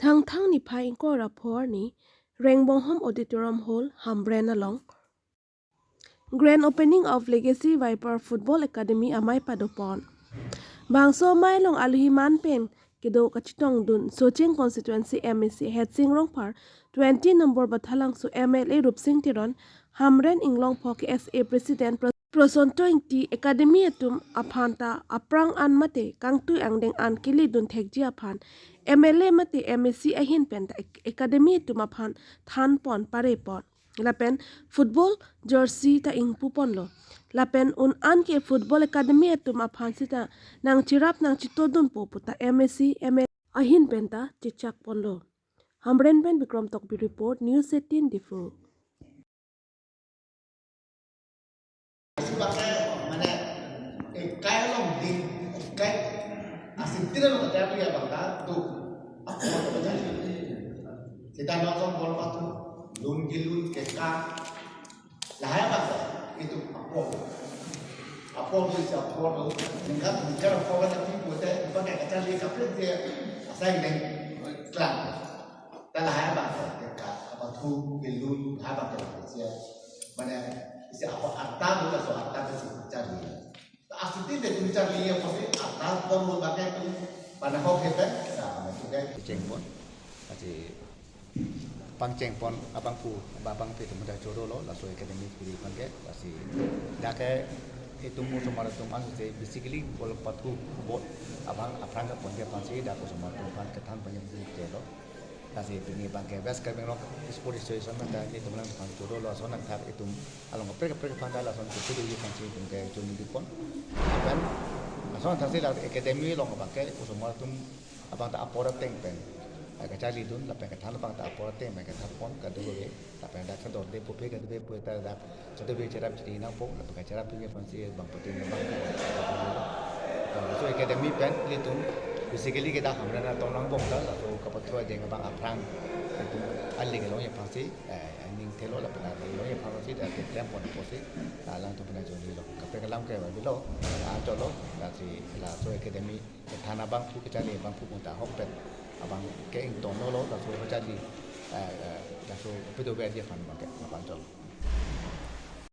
Thang ni phai ko rapor ni Rengbong Home Auditorium Hall Hambren along Grand Opening of Legacy Viper Football Academy amai padopon. Bangso mai long aluhi man pen kedo kachitong dun Socheng constituency MSC Headsing Rongpar 20 number bathalang su MLA Rupsing Tiron Hamren Inglong Phok SA President Prosonto Inti Academy atum aphanta aprang an mate kangtu angdeng an kili dun thekji aphan MLA mate MSC ahin pen Academy atum aphan than pon pare pon lapen football jersey ta ingpu pon lo lapen un an ke football academy atum aphan sita nang chirap nang chitodun po puta MSC ML ahin pen ta chichak pon lo Hamren pen Bikram Tokbi report News 18 Difu Kaya long din kay asin tira no kaya liya bangka tu ako mo to jadi kita nonton bola patu lun gilun keka lahaya bangka itu apa tu siapa tu enggak bicara apa tapi buat pakai kata liya kaplet dia asal dengan klan dan lahaya bangka keka apa tu gilun lahaya bangka dia mana siapa arta bukan soal arta tu cari asli dia tu cari yang pasti atas pun pakai tu pada kau kita nah itu kan cengpon kasi pangcengpon abang pu babang pe tumuda choro lo la so academy puri pange kasi dake itu mu somar tu mas se basically bol patu bol abang aprang ka ponge pansi da ko somar tu pan ketan panjang bu ke lo kasi pini pange bas ka bengro sport station na da itu lang pan choro lo so nak thar itu along pre panda la so tu tu pansi tu ke joni dipon kan so thar se la academy lo ka ke ko somar tu abang ta apora teng pen ka chali dun la pen ka than abang ta apora teng me ka thar pon ka do ge la pen da kan do de pu pe ka de pu ta da so de be cherap chini na po la ka cherap pe pansi bang patin bang so academy pen litum basically kita hamra na tong lang bong da so ka patro de bang aprang itu ali ke lo ya pansi ning thelo la pen lo ya pansi da ke tempo na po se la lang tu pen jo ni lo ka pe ka lam ke ba bi lo a to lo la si la so academy thana bang pu ka chali bang pu ta hok pen abang ke ing tong lo la so ka chali la so pe do be dia fan bang ke pan jo